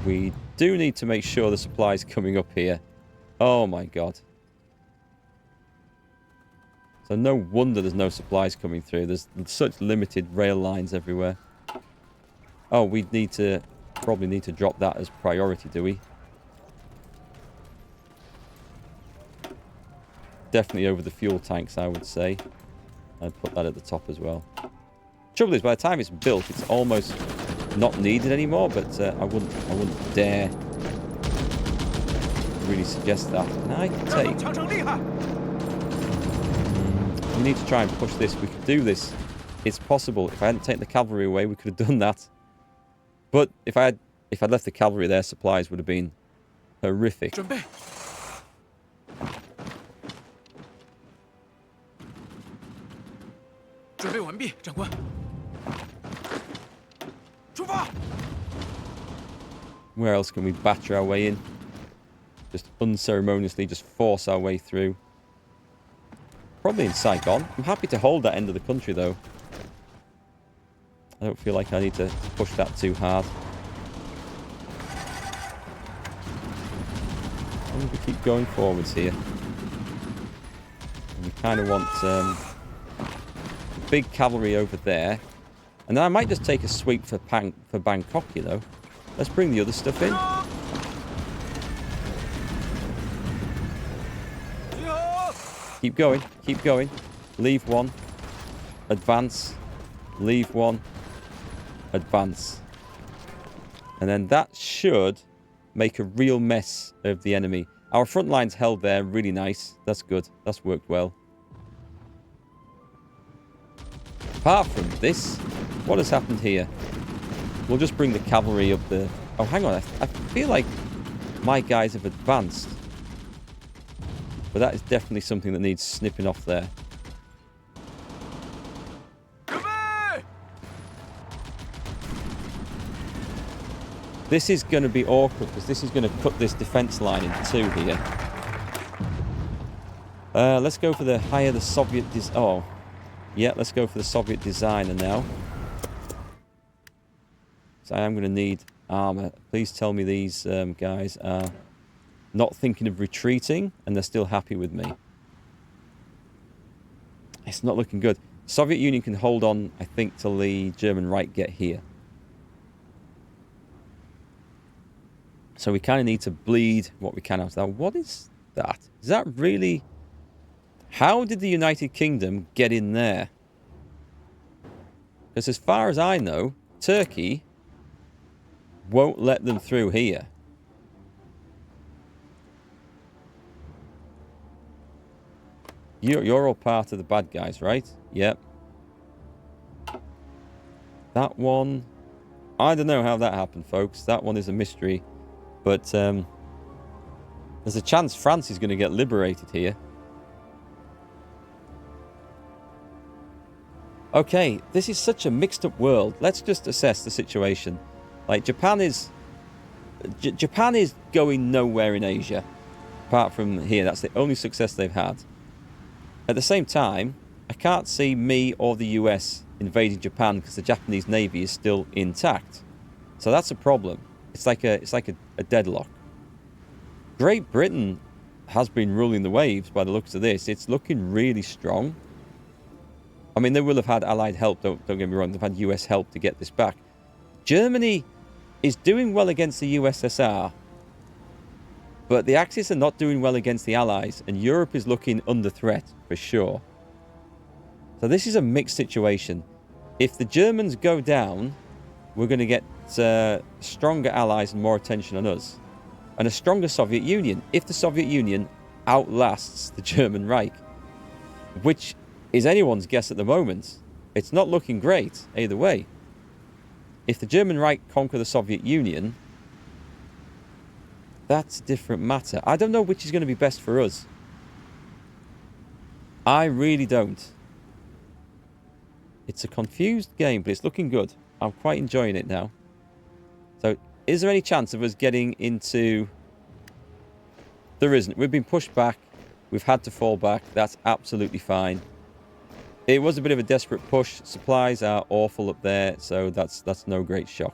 We do need to make sure the supply's coming up here. Oh my god. So no wonder there's no supplies coming through. There's such limited rail lines everywhere. Oh, we need to... probably need to drop that as priority, do we? Definitely over the fuel tanks, I would say. I'd put that at the top as well. Trouble is, by the time it's built, it's almost not needed anymore, but I wouldn't dare really suggest that. Can I take... we need to try and push this. We could do this. It's possible. If I hadn't taken the cavalry away, we could have done that. But if I'd left the cavalry there, supplies would have been horrific. Where else can we batter our way in? Just unceremoniously just force our way through. Probably in Saigon. I'm happy to hold that end of the country, though. I don't feel like I need to push that too hard. We keep going forwards here. And we kind of want big cavalry over there. And then I might just take a sweep for Bangkok, you know. Let's bring the other stuff in. Keep going. Keep going. Leave one. Advance. Leave one. Advance. And then that should make a real mess of the enemy. Our front line's held there. Really nice. That's good. That's worked well. Apart from this, what has happened here? We'll just bring the cavalry up the... Oh, hang on. I feel like my guys have advanced. But that is definitely something that needs snipping off there. This is going to be awkward because this is going to cut this defense line in two here. Let's go for the higher the Soviet... Oh, yeah, let's go for the Soviet designer now. So I am going to need armor. Please tell me these guys are not thinking of retreating and they're still happy with me. It's not looking good. Soviet Union can hold on, I think, till the German Reich get here. So we kind of need to bleed what we can out. Now, what is that? Is that really... How did the United Kingdom get in there? Because as far as I know, Turkey won't let them through here. You're all part of the bad guys, right? Yep. That one... I don't know how that happened, folks. That one is a mystery. But there's a chance France is going to get liberated here. Okay, this is such a mixed up world. Let's just assess the situation. Like, Japan is going nowhere in Asia. Apart from here. That's the only success they've had. At the same time, I can't see me or the US invading Japan because the Japanese Navy is still intact. So that's a problem. It's like a deadlock. Great Britain has been ruling the waves by the looks of this. It's looking really strong. I mean, they will have had Allied help, don't get me wrong. They've had US help to get this back. Germany is doing well against the USSR. But the Axis are not doing well against the Allies. And Europe is looking under threat, for sure. So this is a mixed situation. If the Germans go down, we're going to get stronger allies and more attention on us. And a stronger Soviet Union. If the Soviet Union outlasts the German Reich. Which is anyone's guess at the moment. It's not looking great, either way. If the German Reich conquer the Soviet Union... That's a different matter. I don't know which is going to be best for us. I really don't. It's a confused game, but it's looking good. I'm quite enjoying it now. So, is there any chance of us getting into... There isn't. We've been pushed back. We've had to fall back. That's absolutely fine. It was a bit of a desperate push. Supplies are awful up there, so that's no great shock.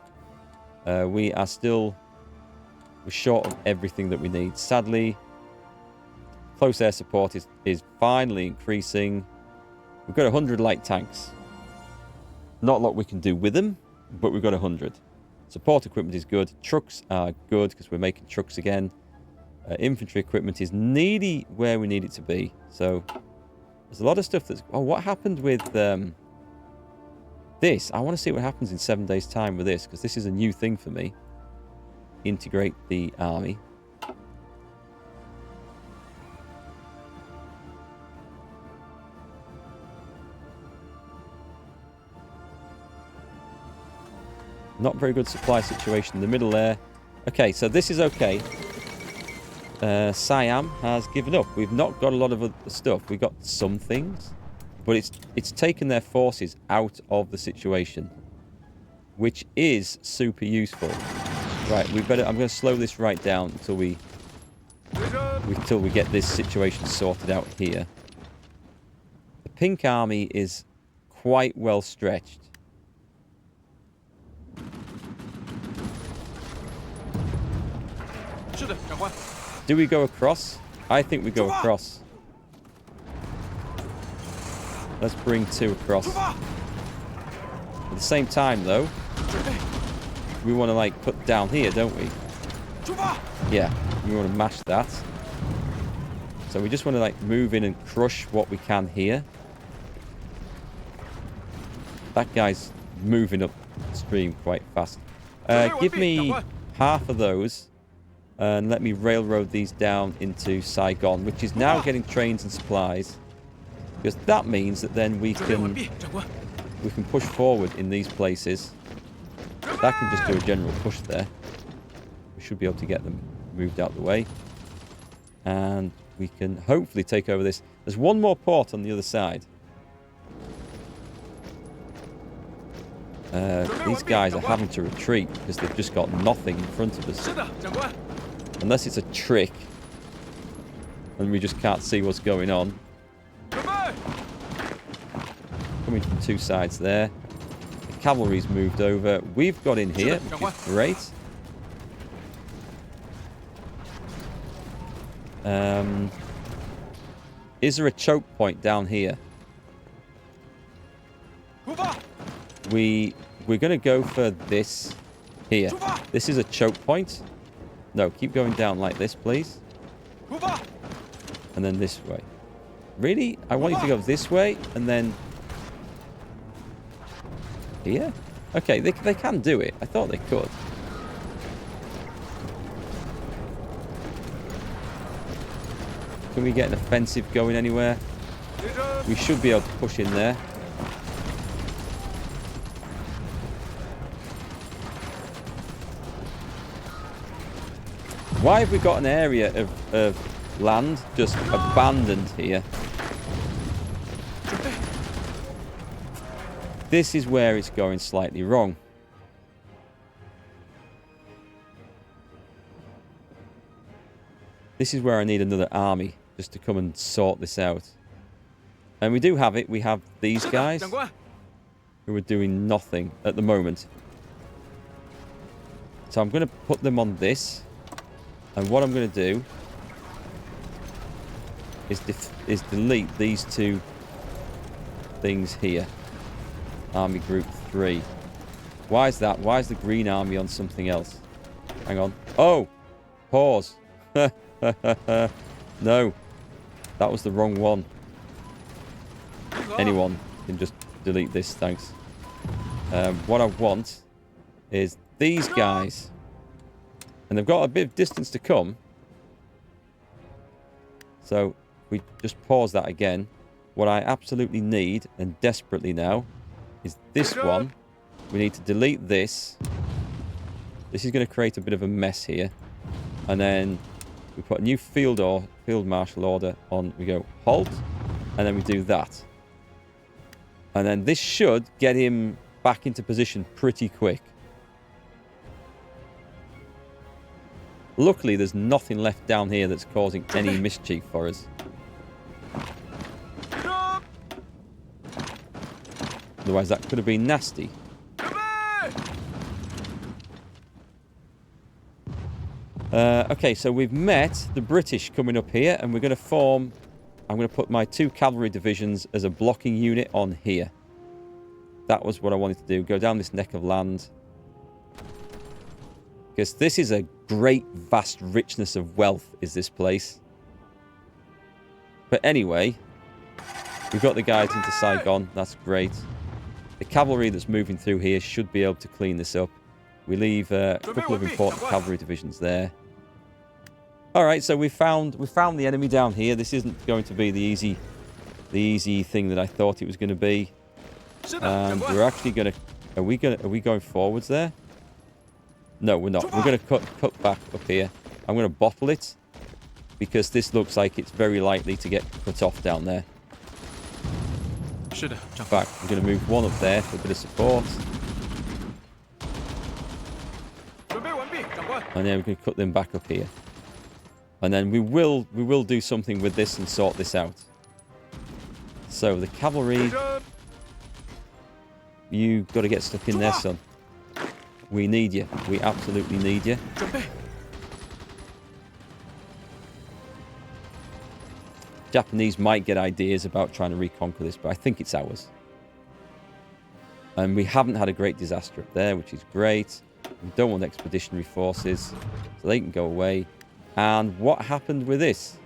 We are still We're short of everything that we need. Sadly, close air support is finally increasing. We've got 100 light tanks. Not a lot we can do with them, but we've got 100. Support equipment is good. Trucks are good because we're making trucks again. Infantry equipment is nearly where we need it to be. So there's a lot of stuff that's... Oh, what happened with this? I want to see what happens in 7 days' time with this, because this is a new thing for me. Integrate the army. Not very good supply situation in the middle there. Okay, so this is okay. Siam has given up. We've not got a lot of other stuff. We've got some things, but it's taken their forces out of the situation, which is super useful. Right, we better. I'm going to slow this right down until we get this situation sorted out here. The pink army is quite well stretched. Do we go across? I think we go across. Let's bring 2 across. At the same time, though, we want to, like, put down here, don't we? Yeah, we want to mash that. So we just want to, like, move in and crush what we can here. That guy's moving upstream quite fast. Give me half of those. And let me railroad these down into Saigon, which is now getting trains and supplies. Because that means that then we can push forward in these places. That can just do a general push there. We should be able to get them moved out the way. And we can hopefully take over this. There's one more port on the other side. These guys are having to retreat because they've just got nothing in front of us. Unless it's a trick and we just can't see what's going on. Coming from 2 sides there. The cavalry's moved over. We've got in here, which is great. Is there a choke point down here? We're going to go for this here. This is a choke point. No, keep going down like this, please. And then this way. Really? I want you to go this way and then... Here? Okay, they can do it. I thought they could. Can we get an offensive going anywhere? We should be able to push in there. Why have we got an area of land just abandoned here? This is where it's going slightly wrong. This is where I need another army just to come and sort this out. And we do have it. We have these guys who are doing nothing at the moment. So I'm going to put them on this. And what I'm going to do is delete these 2 things here. Army Group 3. Why is that? Why is the green army on something else? Hang on. Oh! Pause. No. That was the wrong one. Anyone can just delete this, thanks. What I want is these guys. And they've got a bit of distance to come. So we just pause that again. What I absolutely need and desperately now is this one. We need to delete this. This is going to create a bit of a mess here. And then we put a new field marshal order on. We go halt. And then we do that. And then this should get him back into position pretty quick. Luckily, there's nothing left down here that's causing any mischief for us. Otherwise, that could have been nasty. Okay, so we've met the British coming up here, and we're going to form... I'm going to put my 2 cavalry divisions as a blocking unit on here. That was what I wanted to do. Go down this neck of land. Because this is a great, vast richness of wealth, is this place. But anyway, we've got the guys into Saigon. That's great. The cavalry that's moving through here should be able to clean this up. We leave a couple of important cavalry divisions there. Alright, so we found the enemy down here. This isn't going to be the easy thing that I thought it was going to be. And we're actually going to... Are we going forwards there? No, we're not. We're going to cut back up here. I'm going to bottle it, because this looks like it's very likely to get cut off down there. In fact, I'm going to move one up there for a bit of support. And then we're going to cut them back up here. And then we will do something with this and sort this out. So the cavalry, you got to get stuck in there, son. We need you. We absolutely need you. Japanese might get ideas about trying to reconquer this, but I think it's ours. And we haven't had a great disaster up there, which is great. We don't want expeditionary forces, so they can go away. And what happened with this?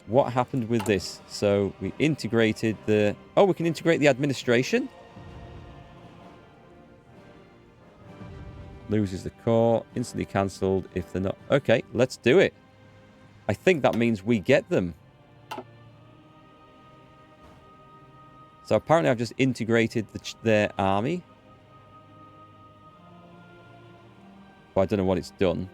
What happened with this? So we integrated the... Oh, we can integrate the administration? Loses the core. Instantly cancelled if they're not... Okay, let's do it. I think that means we get them. So apparently I've just integrated their army. But I don't know what it's done.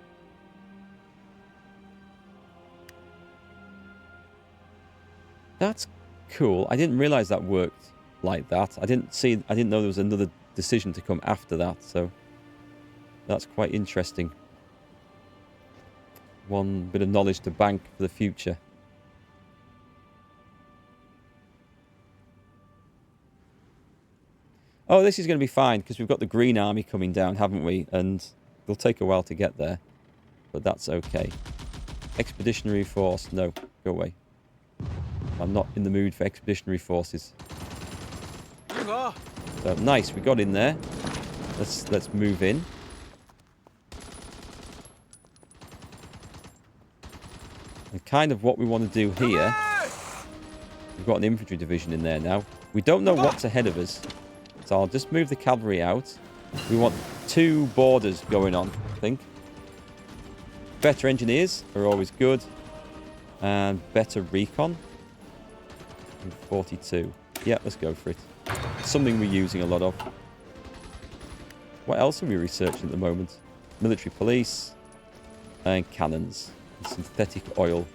That's cool. I didn't realize that worked like that. I didn't know there was another decision to come after that, so that's quite interesting. One bit of knowledge to bank for the future. Oh, this is going to be fine, because we've got the Green Army coming down, haven't we? And it'll take a while to get there, but that's okay. Expeditionary force. No, go away. I'm not in the mood for expeditionary forces. So, nice, we got in there. Let's move in. And kind of what we want to do here... We've got an infantry division in there now. We don't know what's ahead of us. So I'll just move the cavalry out. We want 2 borders going on, I think. Better engineers are always good. And better recon. 42. Yeah, let's go for it. Something we're using a lot of. What else are we researching at the moment? Military police. And cannons. And synthetic oil.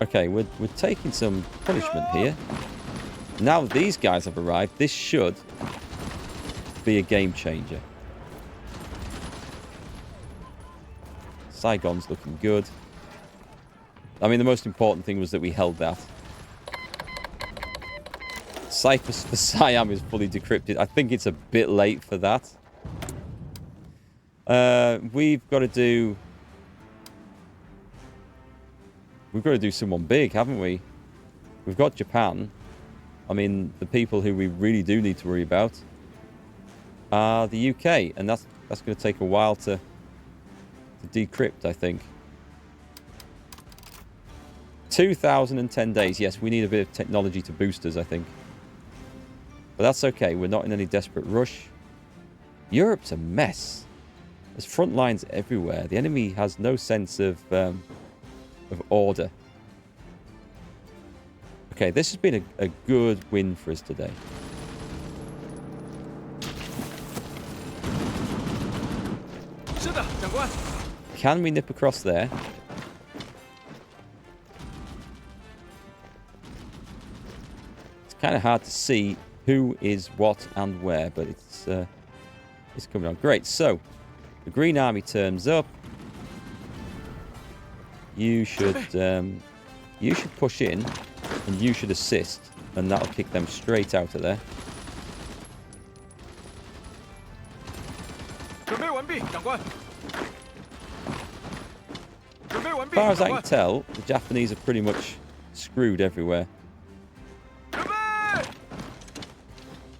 Okay, we're taking some punishment here. Now that these guys have arrived, this should be a game changer. Saigon's looking good. I mean, the most important thing was that we held that. Cyphers for Siam is fully decrypted. I think it's a bit late for that. We've got to do someone big, haven't we? We've got Japan. I mean, the people who we really do need to worry about are the UK, and that's going to take a while to decrypt, I think. 2010 days. Yes, we need a bit of technology to boost us, I think. But that's okay. We're not in any desperate rush. Europe's a mess. There's front lines everywhere. The enemy has no sense of order. Okay, this has been a good win for us today. Can we nip across there? It's kind of hard to see who is what and where, but it's coming on. Great, so the Green Army turns up. You should push in, and you should assist, and that'll kick them straight out of there. As far as I can tell, the Japanese are pretty much screwed everywhere.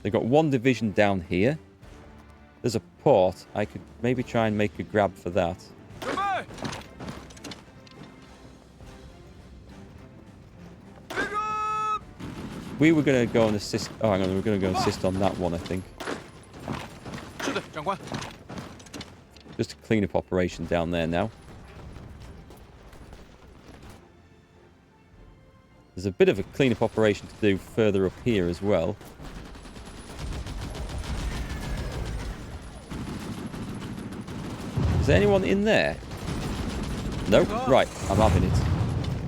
They've got one division down here. There's a port. I could maybe try and make a grab for that. We were going to go and assist... Oh, hang on. We were going to go and assist on that one, I think. Just a clean-up operation down there now. There's a bit of a clean-up operation to do further up here as well. Is there anyone in there? Nope. Right, I'm having it.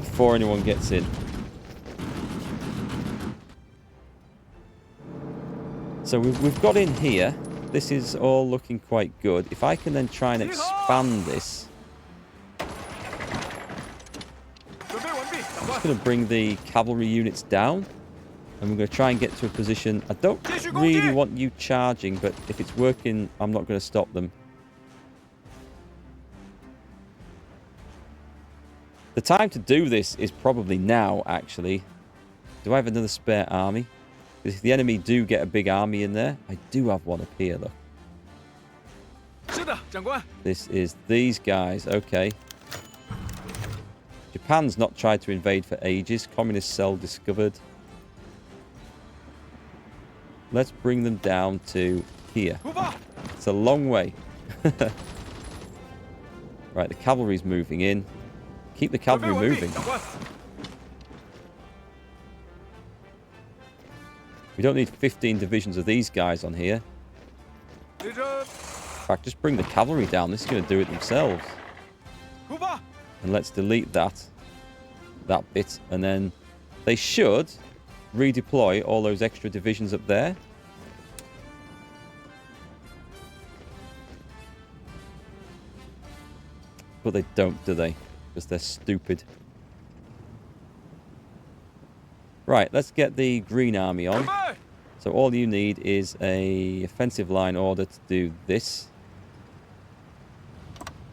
Before anyone gets in. So we've got in here. This is all looking quite good. If I can then try and expand this... I'm just going to bring the cavalry units down. And we're going to try and get to a position... I don't really want you charging, but if it's working, I'm not going to stop them. The time to do this is probably now, actually. Do I have another spare army? If the enemy do get a big army in there, I do have one up here, look. This is these guys, okay. Japan's not tried to invade for ages. Communist cell discovered. Let's bring them down to here. It's a long way. Right, the cavalry's moving in. Keep the cavalry moving. We don't need 15 divisions of these guys on here. In fact, just bring the cavalry down. This is going to do it themselves. And let's delete that bit. And then they should redeploy all those extra divisions up there. But they don't, do they? Because they're stupid. Right, let's get the Green Army on. So all you need is a offensive line order to do this.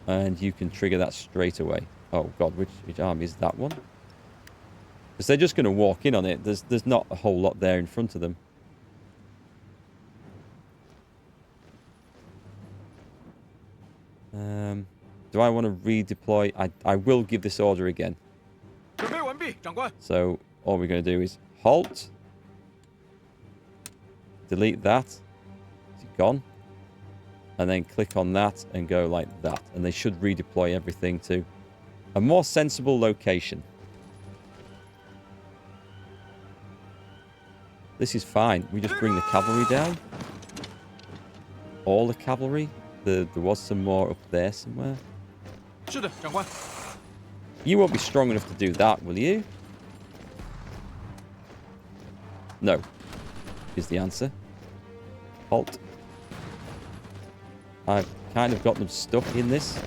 And you can trigger that straight away. Oh god, which army is that one? Because they're just going to walk in on it. There's not a whole lot there in front of them. Do I want to redeploy? I will give this order again. So all we're going to do is halt. Delete that. Is it gone? And then click on that and go like that. And they should redeploy everything to a more sensible location. This is fine. We just bring the cavalry down. All the cavalry. There was some more up there somewhere. You won't be strong enough to do that, will you? No. Is the answer. Halt. I've kind of got them stuck in this.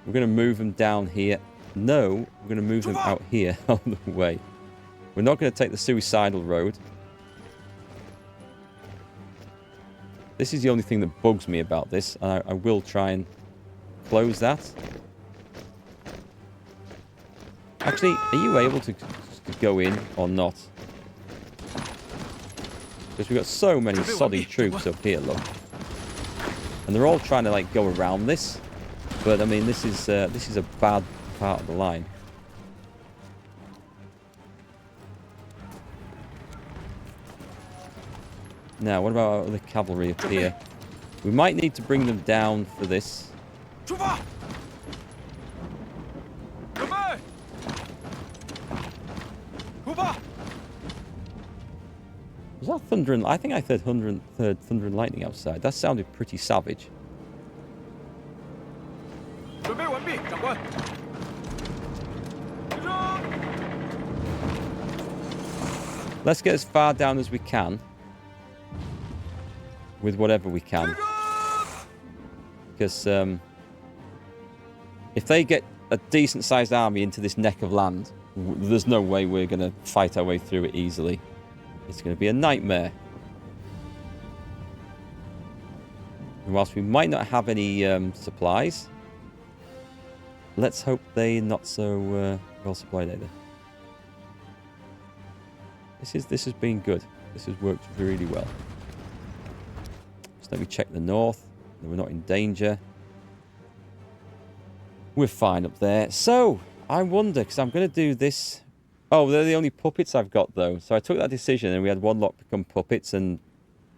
We're going to move them down here. No, we're going to move them out here on the way. We're not going to take the suicidal road. This is the only thing that bugs me about this. I will try and close that. Actually, are you able to go in or not? Because we've got so many sodding troops up here, look. And they're all trying to, like, go around this. But, I mean, this is a bad part of the line. Now, what about the cavalry up here? We might need to bring them down for this. Was that thunder and... I think I heard thunder and lightning outside. That sounded pretty savage. Let's get as far down as we can. With whatever we can. Because if they get a decent sized army into this neck of land, there's no way we're going to fight our way through it easily. It's going to be a nightmare. And whilst we might not have any supplies, let's hope they're not so well supplied either. This has been good. This has worked really well. Just let me check the north. We're not in danger. We're fine up there. So, I wonder, because I'm going to do this... Oh, they're the only puppets I've got, though. So I took that decision, and we had one lot become puppets, and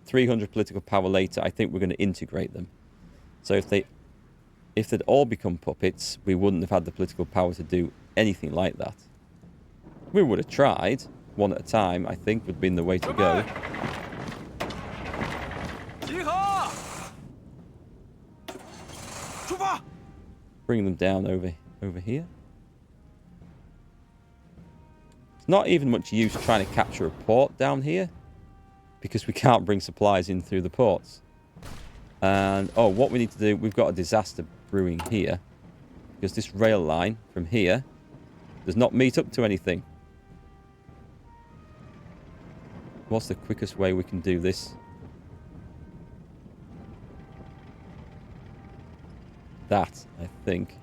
300 political power later, I think we're going to integrate them. So if they'd all become puppets, we wouldn't have had the political power to do anything like that. We would have tried, one at a time, I think, would have been the way to go. Bring them down over here. It's not even much use trying to capture a port down here, because we can't bring supplies in through the ports. And, oh, what we need to do, we've got a disaster brewing here, because this rail line from here does not meet up to anything. What's the quickest way we can do this? That, I think.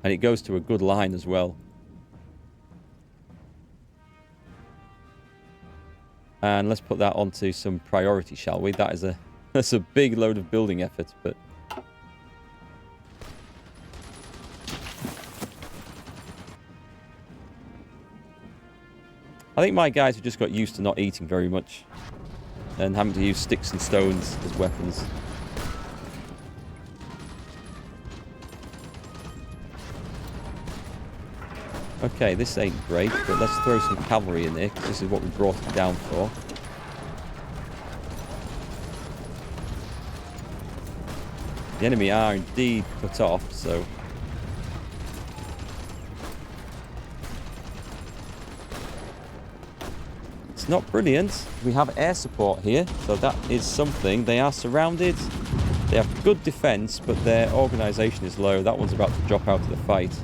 And it goes to a good line as well. And let's put that onto some priority, shall we? That's a big load of building effort, but... I think my guys have just got used to not eating very much and having to use sticks and stones as weapons. Okay, this ain't great, but let's throw some cavalry in there, because this is what we brought it down for. The enemy are indeed cut off, so... It's not brilliant. We have air support here, so that is something. They are surrounded. They have good defense, but their organisation is low. That one's about to drop out of the fight.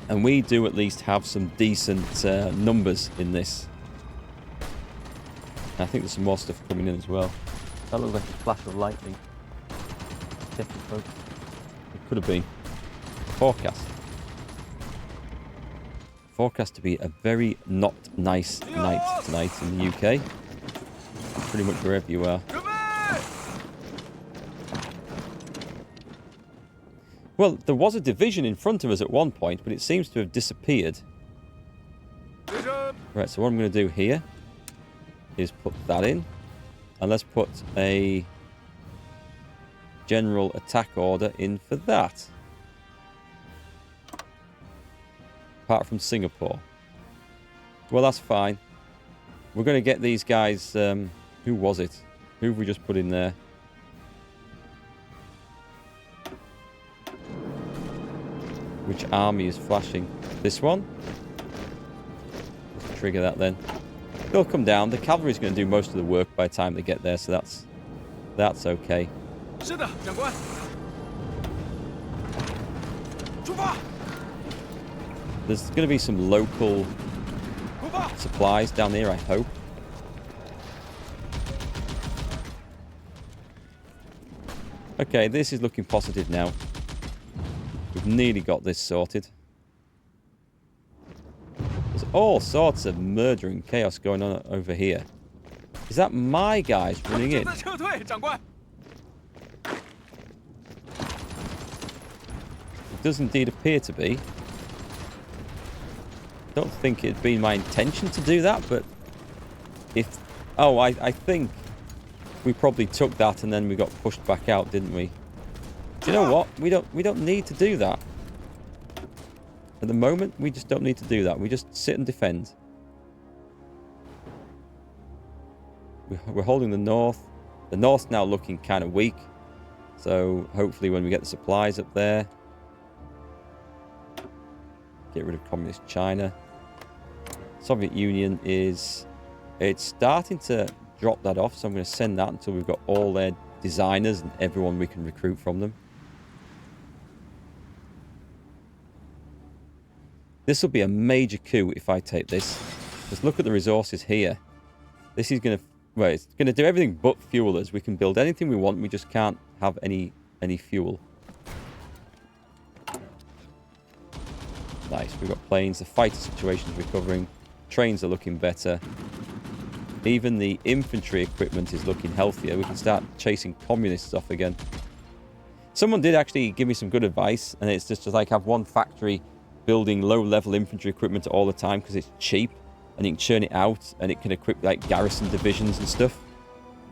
And we do at least have some decent numbers in this. I think there's some more stuff coming in as well. That looks like a flash of lightning. It could have been. Forecast. Forecast to be a very not nice night tonight in the UK. Pretty much wherever you are. Well, there was a division in front of us at one point, but it seems to have disappeared. Right, so what I'm going to do here is put that in. And let's put a general attack order in for that. Apart from Singapore. Well, that's fine. We're going to get these guys... who was it? Who have we just put in there? Which army is flashing? This one? Let's trigger that then. They'll come down. The cavalry is going to do most of the work by the time they get there, so that's okay. There's going to be some local supplies down there, I hope. Okay, this is looking positive now. We've nearly got this sorted. There's all sorts of murder and chaos going on over here. Is that my guys running in? It does indeed appear to be. Don't think it'd been my intention to do that, but if... Oh, I think we probably took that and then we got pushed back out, didn't we? Do you know what? We don't need to do that. At the moment, we just don't need to do that. We just sit and defend. We're holding the north. The north's now looking kind of weak. So hopefully when we get the supplies up there, get rid of communist China. Soviet Union is... It's starting to drop that off, so I'm going to send that until we've got all their designers and everyone we can recruit from them. This will be a major coup if I take this. Just look at the resources here. This is going to... Well, it's going to do everything but fuel us. We can build anything we want. We just can't have any fuel. Nice. We've got planes. The fighter situation is recovering. Trains are looking better. Even the infantry equipment is looking healthier. We can start chasing communists off again. Someone did actually give me some good advice, and it's just to like have one factory building low-level infantry equipment all the time because it's cheap, and you can churn it out, and it can equip like garrison divisions and stuff,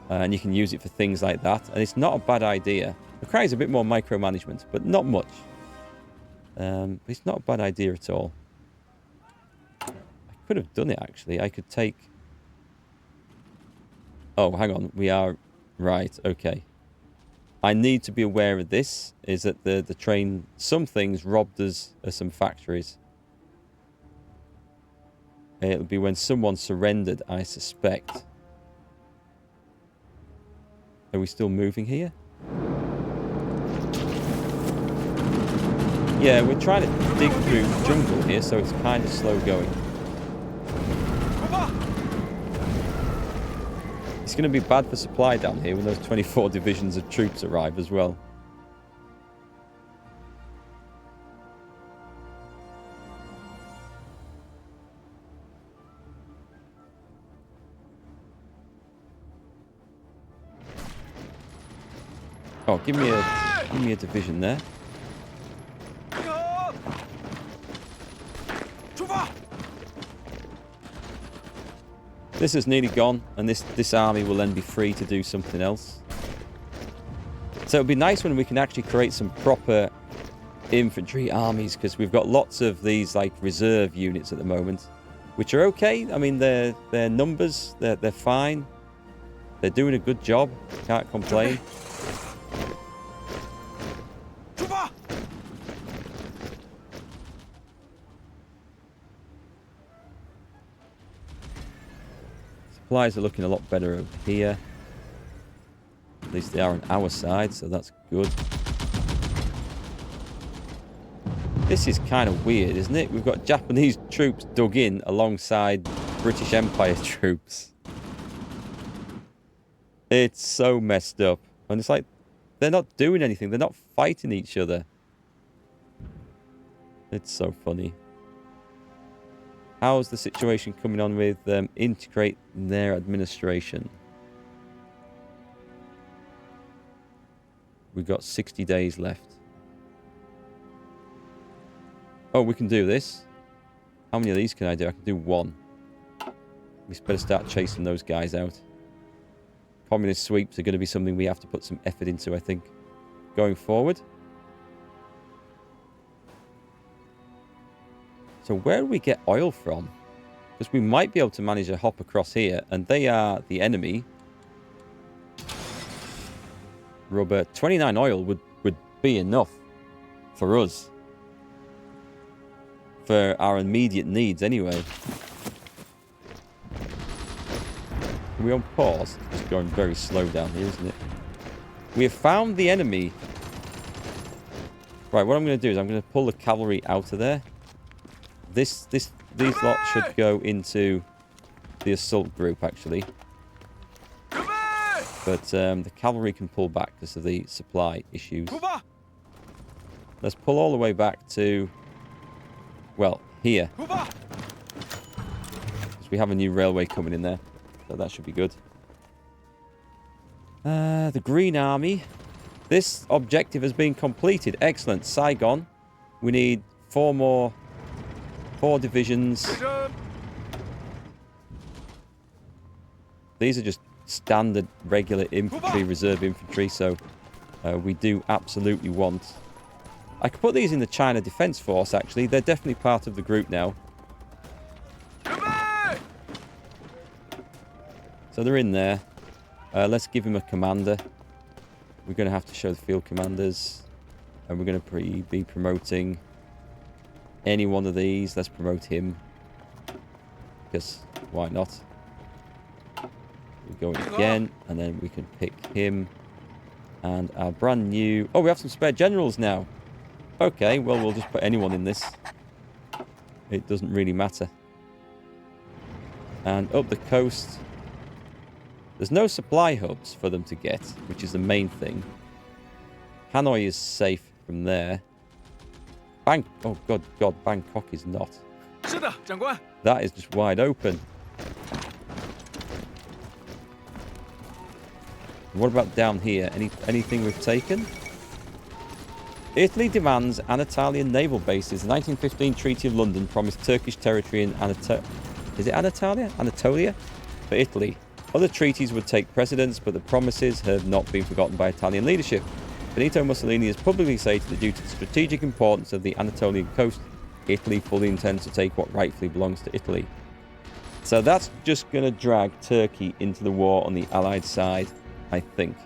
and you can use it for things like that. And it's not a bad idea. It requires a bit more micromanagement, but not much. It's not a bad idea at all. I could have done it actually. I could take... Oh, hang on. We are... Right, okay. I need to be aware of this, is that the train, some things robbed us of some factories. It'll be when someone surrendered, I suspect. Are we still moving here? Yeah, we're trying to dig through jungle here, so it's kind of slow going. It's going to be bad for supply down here when those 24 divisions of troops arrive as well. Oh, give me a division there. This is nearly gone, and this army will then be free to do something else. So it'll be nice when we can actually create some proper infantry armies, because we've got lots of these like reserve units at the moment, which are okay. I mean, their numbers, they're fine. They're doing a good job. Can't complain. Supplies are looking a lot better over here. At least they are on our side, so that's good. This is kind of weird, isn't it? We've got Japanese troops dug in alongside British Empire troops. It's so messed up. And it's like, they're not doing anything. They're not fighting each other. It's so funny. How's the situation coming on with integrate their administration? We've got 60 days left. Oh, we can do this. How many of these can I do? I can do one. We better start chasing those guys out. Communist sweeps are going to be something we have to put some effort into, I think, going forward. So where do we get oil from? Because we might be able to manage a hop across here, and they are the enemy. Rubber. 29 oil would be enough for us. For our immediate needs, anyway. Are we on pause? It's just going very slow down here, isn't it? We have found the enemy. Right, what I'm going to do is I'm going to pull the cavalry out of there. These lot should go into the assault group, actually. But the cavalry can pull back because of the supply issues. Let's pull all the way back to, well, here. Because we have a new railway coming in there. So that should be good. The Green Army. This objective has been completed. Excellent. Saigon. We need 4 divisions. These are just standard, regular infantry, reserve infantry, so we do absolutely want... I could put these in the China Defense Force, actually. They're definitely part of the group now. So they're in there. Let's give him a commander. We're going to have to show the field commanders. And we're going to be promoting... any one of these. Let's promote him. Because why not? We go in again, and then we can pick him. And our brand new... Oh, we have some spare generals now. Okay, well, we'll just put anyone in this. it doesn't really matter. And up the coast, there's no supply hubs for them to get, which is the main thing. Hanoi is safe from there. Oh God, Bangkok is not. That is just wide open. What about down here? Anything we've taken? Italy demands Anatolian naval bases. The 1915 Treaty of London promised Turkish territory in Anatolia? For Italy. Other treaties would take precedence, but the promises have not been forgotten by Italian leadership. Benito Mussolini has publicly stated that due to the strategic importance of the Anatolian coast, Italy fully intends to take what rightfully belongs to Italy. So that's just going to drag Turkey into the war on the Allied side, I think.